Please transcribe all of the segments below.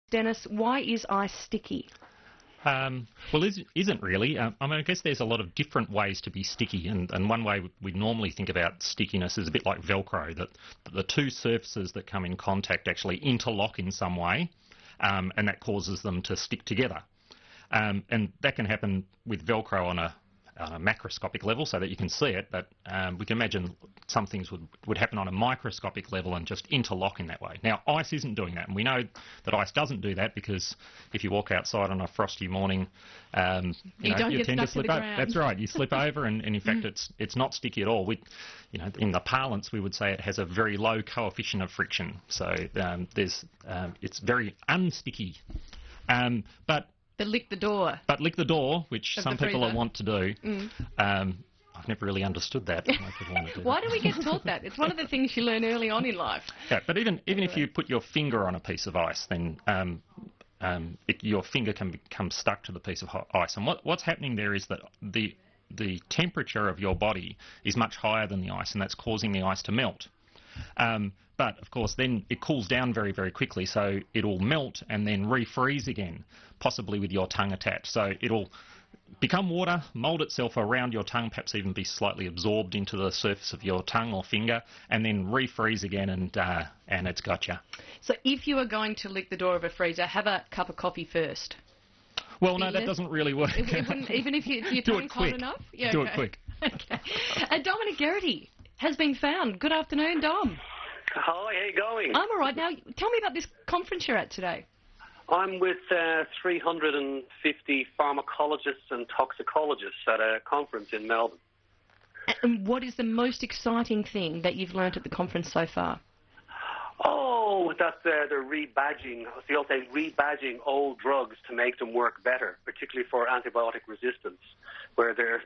Denis, why is ice sticky? Well, isn't really. I guess there's a lot of different ways to be sticky, and one way we normally think about stickiness is a bit like Velcro, that the two surfaces that come in contact actually interlock in some way, and that causes them to stick together. And that can happen with Velcro on a macroscopic level so that you can see it, but we can imagine some things would happen on a microscopic level and just interlock in that way. Now, ice isn't doing that, and we know that ice doesn't do that because if you walk outside on a frosty morning, you tend to slip over. That's right, you slip over, and in fact it's not sticky at all. In the parlance, we would say it has a very low coefficient of friction, so it's very unsticky. But lick the door. But lick the door, which some people want to do. I've never really understood that. Why do we get taught that? It's one of the things you learn early on in life. Yeah, but even if you put your finger on a piece of ice, then your finger can become stuck to the piece of ice. And what's happening there is that the temperature of your body is much higher than the ice, and that's causing the ice to melt. But, of course, then it cools down very, very quickly, so it'll melt and then refreeze again, possibly with your tongue attached. So it'll become water, mould itself around your tongue, perhaps even be slightly absorbed into the surface of your tongue or finger, and then refreeze again, and it's got you. So if you are going to lick the door of a freezer, have a cup of coffee first. Well, no, that doesn't really work. It wouldn't, even if your tongue's hot enough? Yeah, Do it quick. Okay. Dominic Geraghty has been found. Good afternoon, Dom. Hi, how you going? I'm all right. Now, tell me about this conference you're at today. I'm with 350 pharmacologists and toxicologists at a conference in Melbourne. And what is the most exciting thing that you've learnt at the conference so far? Oh, that's the rebadging. So you'll say rebadging old drugs to make them work better, particularly for antibiotic resistance,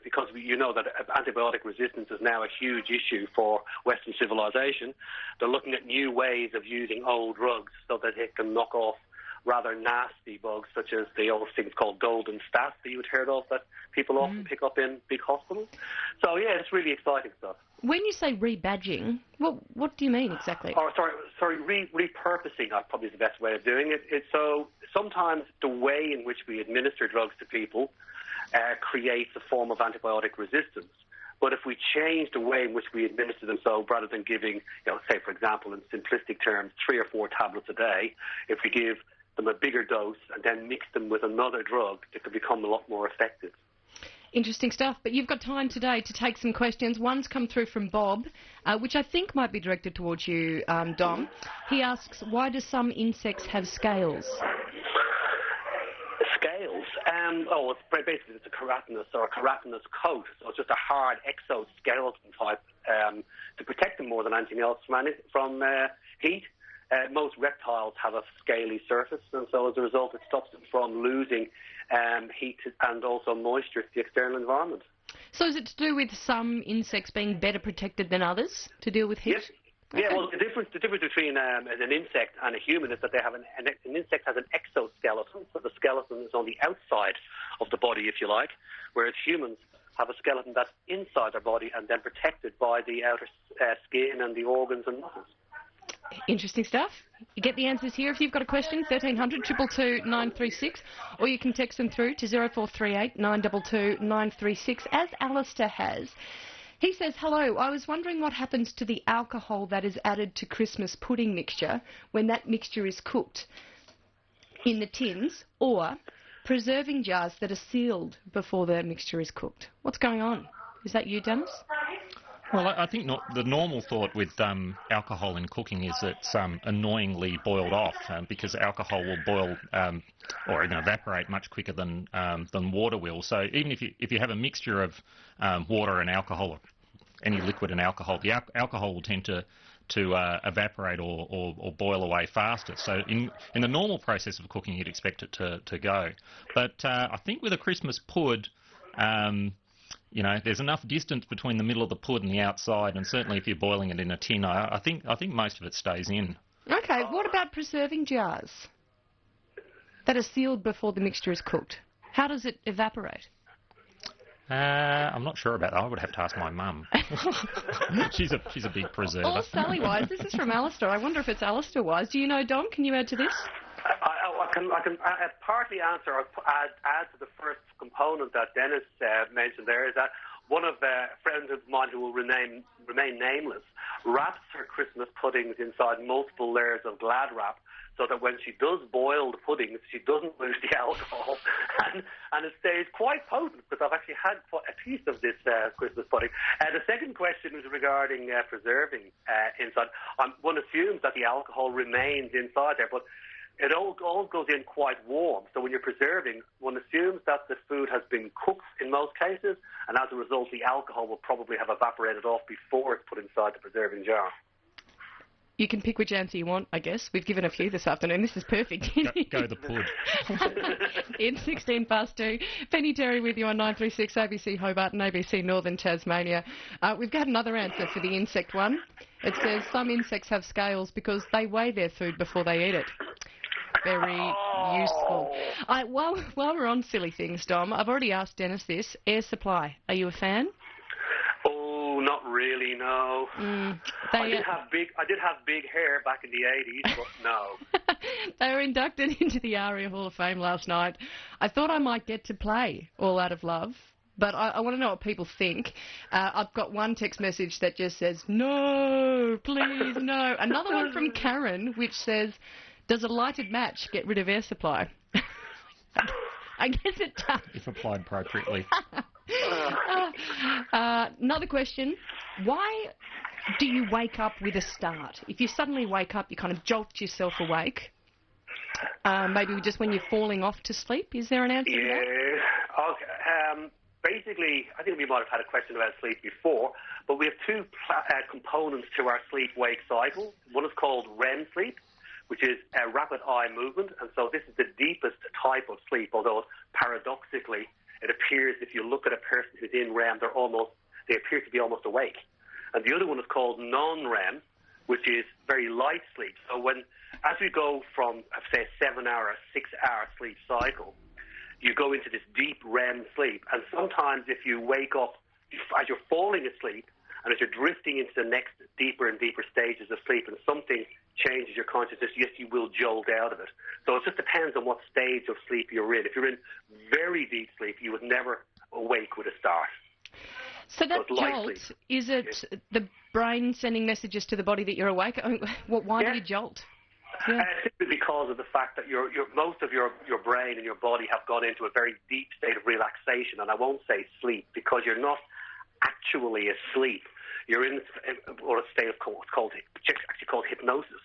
because you know that antibiotic resistance is now a huge issue for Western civilization. They're looking at new ways of using old drugs so that it can knock off rather nasty bugs, such as the old things called golden staph that you'd heard of that people often pick up in big hospitals. So, yeah, it's really exciting stuff. When you say rebadging, what do you mean exactly? Oh, sorry, repurposing probably is the best way of doing it. So sometimes the way in which we administer drugs to people creates a form of antibiotic resistance. But if we change the way in which we administer them, so rather than giving, say, for example, in simplistic terms, 3 or 4 tablets a day, if we give them a bigger dose and then mix them with another drug, it could become a lot more effective. Interesting stuff, but you've got time today to take some questions. One's come through from Bob, which I think might be directed towards you, Dom. He asks, why do some insects have scales? Scales? Basically it's a keratinous or a keratinous coat, so it's just a hard exoskeleton type to protect them more than anything else from heat. Most reptiles have a scaly surface, and so as a result it stops them from losing heat and also moisture to the external environment. So is it to do with some insects being better protected than others to deal with heat? Yes. Okay. Yeah, well, the difference between an insect and a human is that they have an insect has an exoskeleton, so the skeleton is on the outside of the body, if you like, whereas humans have a skeleton that's inside their body and then protected by the outer skin and the organs and muscles. Interesting stuff. You get the answers here. If you've got a question, 1300 222 936, or you can text them through to 0438 922 936, as Alistair has. He says, hello, I was wondering what happens to the alcohol that is added to Christmas pudding mixture when that mixture is cooked in the tins, or preserving jars that are sealed before the mixture is cooked. What's going on? Is that you, Denis? Well, I think the normal thought with alcohol in cooking is it's annoyingly boiled off because alcohol will boil or evaporate much quicker than water will. So even if you have a mixture of water and alcohol, or any liquid and alcohol, the alcohol will tend to evaporate or boil away faster. So in the normal process of cooking, you'd expect it to go. But I think with a Christmas pud, there's enough distance between the middle of the pud and the outside, and certainly if you're boiling it in a tin, I think most of it stays in. Okay, what about preserving jars that are sealed before the mixture is cooked? How does it evaporate? I'm not sure about that. I would have to ask my mum. She's a big preserver. Or Sally Wise. This is from Alistair. I wonder if it's Alistair Wise. Do you know, Dom? Can you add to this? I I partly answer or add to the first component that Denis mentioned there, is that one of the friends of mine who will remain nameless wraps her Christmas puddings inside multiple layers of Glad wrap, so that when she does boil the puddings, she doesn't lose the alcohol, and it stays quite potent, because I've actually had a piece of this Christmas pudding. The second question is regarding preserving inside. One assumes that the alcohol remains inside there, but it all goes in quite warm. So when you're preserving, one assumes that the food has been cooked in most cases, and as a result, the alcohol will probably have evaporated off before it's put inside the preserving jar. You can pick which answer you want, I guess. We've given a few this afternoon. This is perfect. Go the pud. It's 2:16. Penny Terry with you on 936 ABC Hobart and ABC Northern Tasmania. We've got another answer for the insect one. It says some insects have scales because they weigh their food before they eat it. Very useful. While we're on silly things, Dom, I've already asked Denis this. Air supply. Are you a fan? Oh, not really, no. I did have big hair back in the 80s, but no. They were inducted into the ARIA Hall of Fame last night. I thought I might get to play All Out of Love, but I want to know what people think. I've got one text message that just says, no, please, no. Another one from Karen, which says, does a lighted match get rid of air supply? I guess it does. If applied appropriately. Another question. Why do you wake up with a start? If you suddenly wake up, you kind of jolt yourself awake. Maybe just when you're falling off to sleep. Is there an answer to that? Yeah. Okay. Basically, I think we might have had a question about sleep before, but we have two components to our sleep-wake cycle. One is called REM sleep, which is a rapid eye movement, and so this is the deepest type of sleep, although paradoxically it appears if you look at a person who's in REM, they appear to be almost awake. And the other one is called non-REM, which is very light sleep. So as we go from, say, a 7-hour, 6-hour sleep cycle, you go into this deep REM sleep, and sometimes if you wake up as you're falling asleep, and as you're drifting into the next deeper and deeper stages of sleep, and something changes your consciousness, yes, you will jolt out of it. So it just depends on what stage of sleep you're in. If you're in very deep sleep, you would never awake with a start. So that jolt, is it the brain sending messages to the body that you're awake? Why do you jolt? Yeah. Simply because of the fact that most of your brain and your body have gone into a very deep state of relaxation, and I won't say sleep because you're not actually asleep. You're in a state of what's actually called hypnosis,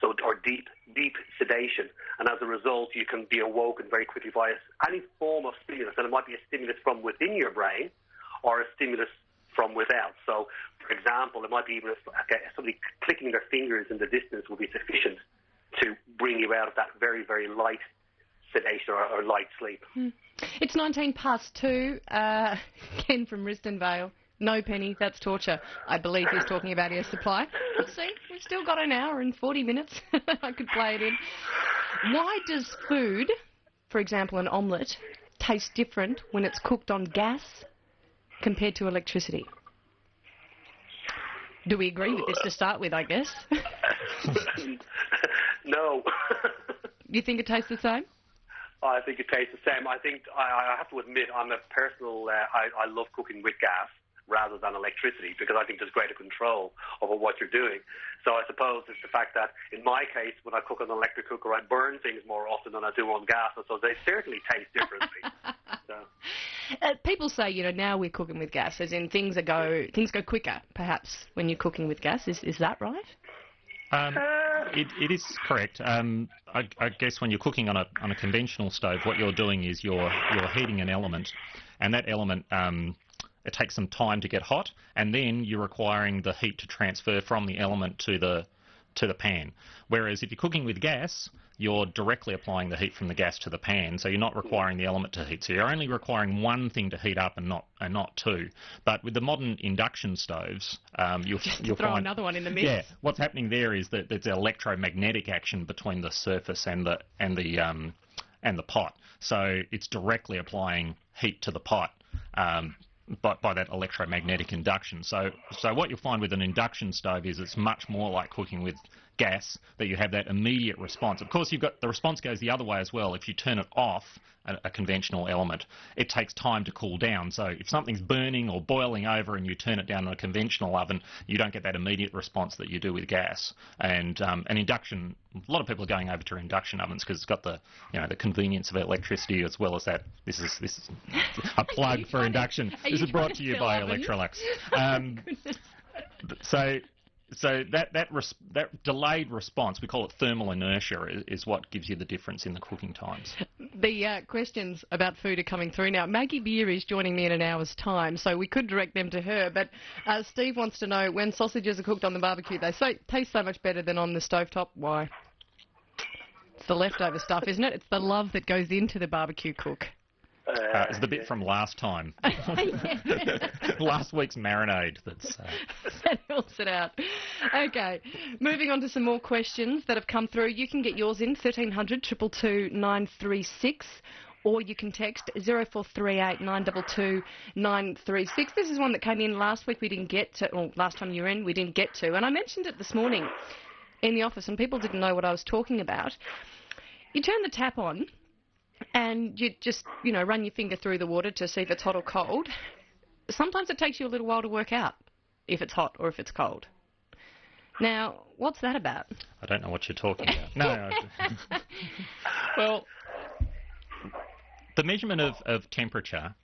or deep sedation, and as a result, you can be awoken very quickly by any form of stimulus, and it might be a stimulus from within your brain or a stimulus from without. So, for example, it might be even somebody clicking their fingers in the distance will be sufficient to bring you out of that very, very light sedation or light sleep. It's 2:19. Ken from Risdon Vale. No, Penny, that's torture. I believe he's talking about air supply. Let's see, we've still got an hour and 40 minutes. I could play it in. Why does food, for example an omelette, taste different when it's cooked on gas compared to electricity? Do we agree with this to start with, I guess? No. You think it tastes the same? I think it tastes the same. I think I have to admit I'm a personal. I love cooking with gas rather than electricity because I think there's greater control over what you're doing. So I suppose it's the fact that in my case, when I cook on an electric cooker, I burn things more often than I do on gas, and so they certainly taste differently. People say, now we're cooking with gas, as in things go quicker, perhaps, when you're cooking with gas. Is that right? It is correct. I guess when you're cooking on a conventional stove, what you're doing is you're heating an element, and that element it takes some time to get hot, and then you're requiring the heat to transfer from the element to the pan. Whereas if you're cooking with gas, you're directly applying the heat from the gas to the pan, so you're not requiring the element to heat. So you're only requiring one thing to heat up and not two. But with the modern induction stoves, you'll throw find another one in the mix. Yeah, what's happening there is that there's electromagnetic action between the surface and the pot. So it's directly applying heat to the pot. by that electromagnetic induction. So what you'll find with an induction stove is it's much more like cooking with gas, that you have that immediate response. Of course, the response goes the other way as well. If you turn it off, a conventional element, it takes time to cool down. So if something's burning or boiling over and you turn it down in a conventional oven, you don't get that immediate response that you do with gas. And an induction, a lot of people are going over to induction ovens because it's got the convenience of electricity as well as that. This is a plug for induction. This is brought to you by Electrolux. So that delayed response, we call it thermal inertia, is what gives you the difference in the cooking times. The questions about food are coming through now. Maggie Beer is joining me in an hour's time, so we could direct them to her. But Steve wants to know, when sausages are cooked on the barbecue, they taste so much better than on the stovetop. Why? It's the leftover stuff, isn't it? It's the love that goes into the barbecue cook. It's the bit from last time. Last week's marinade. That helps it out. Okay, moving on to some more questions that have come through. You can get yours in 1300 222 936, or you can text 0438 922 936. This is one that came in last week. We didn't get to, or last time you were in, we didn't get to. And I mentioned it this morning in the office, and people didn't know what I was talking about. You turn the tap on, and you just, run your finger through the water to see if it's hot or cold. Sometimes it takes you a little while to work out if it's hot or if it's cold. Now, what's that about? I don't know what you're talking about. No. Well, the measurement of temperature,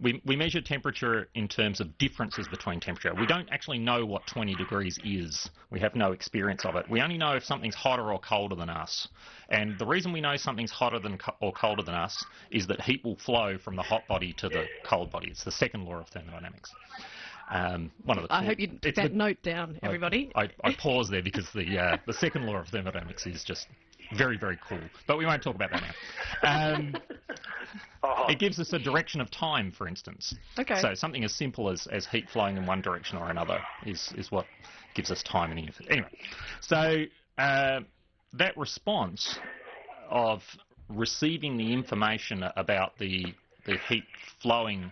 we measure temperature in terms of differences between temperature. We don't actually know what 20 degrees is. We have no experience of it. We only know if something's hotter or colder than us. And the reason we know something's hotter or colder than us is that heat will flow from the hot body to the cold body. It's the second law of thermodynamics. I hope you took that note down, everybody. I paused there because the second law of thermodynamics is just very, very cool. But we won't talk about that now. It gives us a direction of time, for instance. Okay. So something as simple as heat flowing in one direction or another is what gives us time and effort. Anyway, so that response of receiving the information about the heat flowing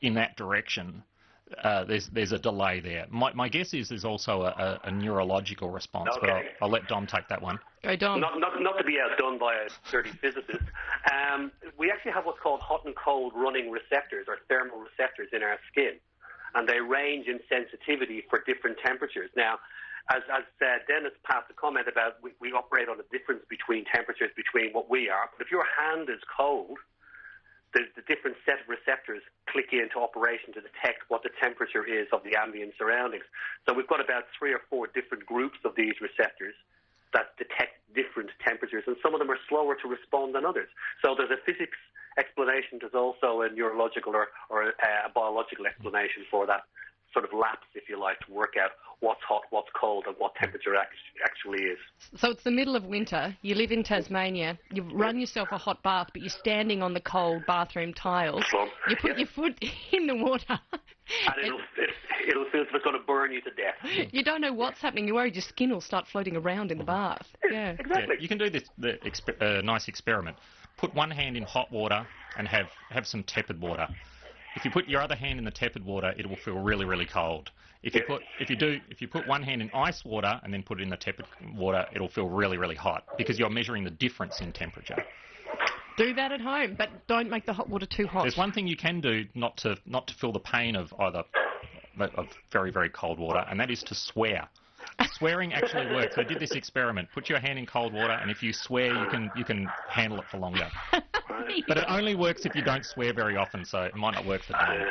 in that direction, there's a delay there. My guess is there's also a neurological response, okay. But I'll let Dom take that one. Go, Dom. Not to be outdone by a sturdy physicist. We actually have what's called hot and cold running receptors, or thermal receptors, in our skin, and they range in sensitivity for different temperatures. Now, as Denis passed a comment about, we operate on a difference between temperatures between what we are, but if your hand is cold, the different set of receptors click into operation to detect what the temperature is of the ambient surroundings. So we've got about 3 or 4 different groups of these receptors that detect different temperatures, and some of them are slower to respond than others. So there's a physics explanation, there's also a neurological or a biological explanation for that sort of lapse, if you like, to work out what's hot, what's cold, and what temperature actually is. So it's the middle of winter, you live in Tasmania, you've run yourself a hot bath, but you're standing on the cold bathroom tiles. You put your foot in the water. And it'll feel as if it's going to burn you to death. You don't know what's happening. You're worried your skin will start floating around in the bath. Yeah, exactly. Yeah, you can do this nice experiment. Put one hand in hot water and have some tepid water. If you put your other hand in the tepid water, it will feel really, really cold. If you put one hand in ice water and then put it in the tepid water, it'll feel really, really hot because you're measuring the difference in temperature. Do that at home, but don't make the hot water too hot. There's one thing you can do not to feel the pain of very, very cold water, and that is to swear. Swearing actually works. I did this experiment. Put your hand in cold water, and if you swear, you can handle it for longer. But it only works if you don't swear very often, so it might not work for you.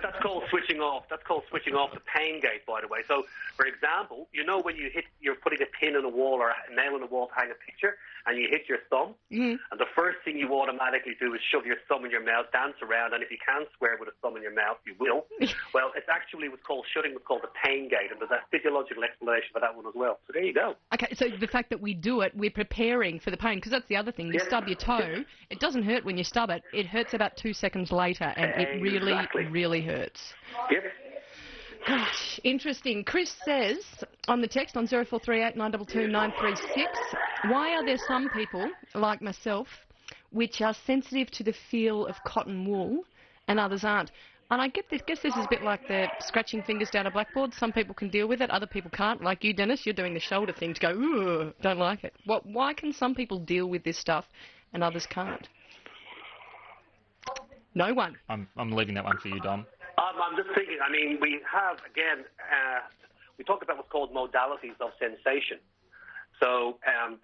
That's called switching off. That's called switching off the pain gate, by the way. So, for example, when you're putting a pin in a wall or a nail in a wall to hang a picture, and you hit your thumb, and the first thing you automatically do is shove your thumb in your mouth, dance around, and if you can swear with a thumb in your mouth, you will. Well, it's actually what's called the pain gate, and there's a physiological explanation for that one as well. So there you go. Okay, so the fact that we do it, we're preparing for the pain, because that's the other thing. You stub your toe, it doesn't hurt when you stub it. It hurts about 2 seconds later, and it really, really hurts. Yep. Gosh, interesting. Chris says on the text on 0438 922 936, why are there some people, like myself, which are sensitive to the feel of cotton wool and others aren't. And I guess this is a bit like the scratching fingers down a blackboard. Some people can deal with it, other people can't. Like you, Denis, you're doing the shoulder thing to go, ooh, don't like it. Why can some people deal with this stuff and others can't? No one. I'm leaving that one for you, Dom. I'm just thinking, I mean, we have, again, we talk about what's called modalities of sensation. So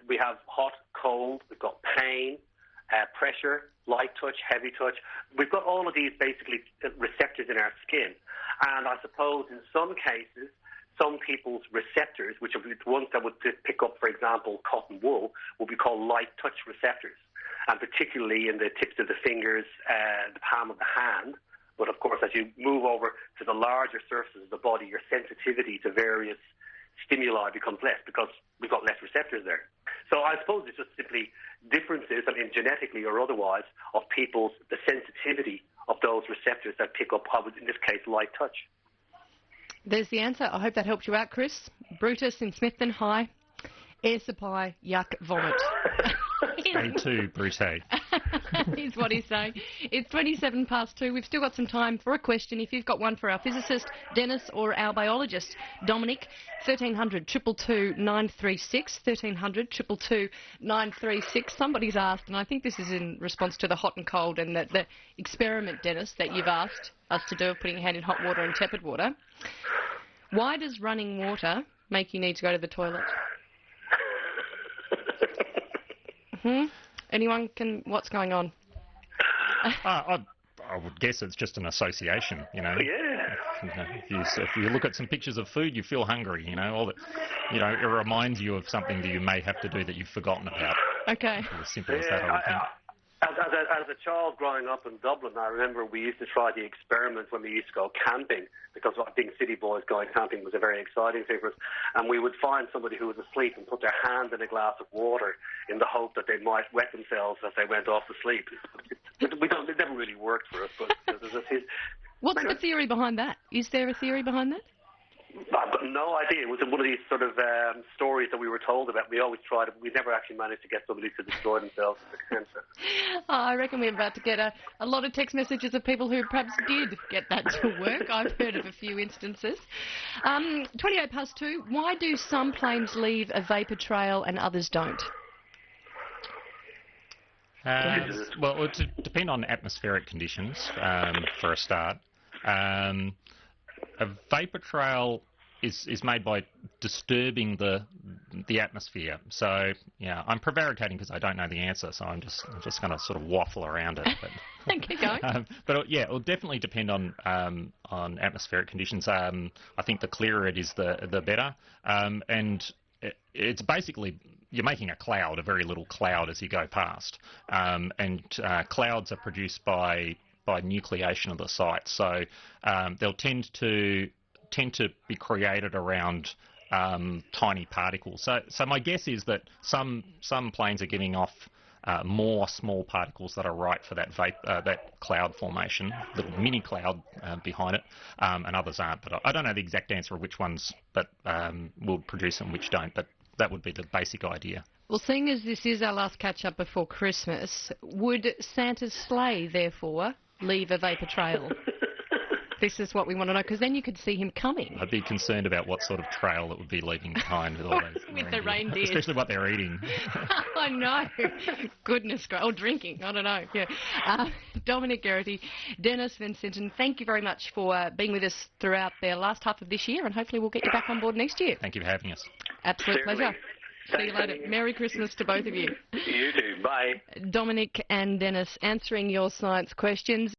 we have hot, cold, we've got pain, pressure, light touch, heavy touch. We've got all of these basically receptors in our skin. And I suppose in some cases, some people's receptors, which are the ones that would pick up, for example, cotton wool, will be called light touch receptors. And particularly in the tips of the fingers, the palm of the hand. But of course, as you move over to the larger surfaces of the body, your sensitivity to various stimuli becomes less because we've got less receptors there. So I suppose it's just simply differences, I mean, genetically or otherwise, of the sensitivity of those receptors that pick up, in this case, light touch. There's the answer. I hope that helped you out, Chris. Brutus in Smithton, hi. Air supply, yuck, vomit. Stay too, Bruce. Is what he's saying. It's 2. We've still got some time for a question. If you've got one for our physicist, Denis, or our biologist, Dominic, 1300 222 936, 1300 222 936. Somebody's asked, and I think this is in response to the hot and cold and the experiment, Denis, that you've asked us to do of putting your hand in hot water and tepid water. Why does running water make you need to go to the toilet? Anyone can... What's going on? I would guess it's just an association, you know. Yeah. If you look at some pictures of food, you feel hungry, you know. It reminds you of something that you may have to do that you've forgotten about. Okay. As simple as that, I would think. As a child growing up in Dublin, I remember we used to try the experiment when we used to go camping, because being city boys, going camping was a very exciting thing for us. And we would find somebody who was asleep and put their hand in a glass of water in the hope that they might wet themselves as they went off to sleep. It never really worked for us. But what's the theory behind that? Is there a theory behind that? I've got no idea. It was one of these sort of stories that we were told about. We always tried it. We never actually managed to get somebody to destroy themselves. I reckon we're about to get a lot of text messages of people who perhaps did get that to work. I've heard of a few instances. 2. Why do some planes leave a vapour trail and others don't? Well, it would depend on atmospheric conditions, for a start. A vapour trail is made by disturbing the atmosphere. So, yeah, I'm prevaricating because I don't know the answer, so I'm just going to sort of waffle around it. But, keep going. But yeah, it'll definitely depend on atmospheric conditions. I think the clearer it is, the better. And it's basically, you're making a cloud, a very little cloud as you go past. And clouds are produced by nucleation of the site, so they'll tend to be created around tiny particles. So my guess is that some planes are giving off more small particles that are right for that cloud formation, the mini cloud behind it, and others aren't. But I don't know the exact answer of which ones that will produce and which don't. But that would be the basic idea. Well, seeing as this is our last catch-up before Christmas, would Santa's sleigh, therefore, leave a vapour trail? This is what we want to know, because then you could see him coming. I'd be concerned about what sort of trail it would be leaving behind with all those with the reindeer. Especially what they're eating. I know. Goodness gracious. Or drinking. I don't know. Yeah. Dominic Geraghty, Denis Visentin, thank you very much for being with us throughout the last half of this year, and hopefully we'll get you back on board next year. Thank you for having us. Certainly. Absolute pleasure. See you later. Merry Christmas to both of you. You too. Bye. Dominic and Denis answering your science questions.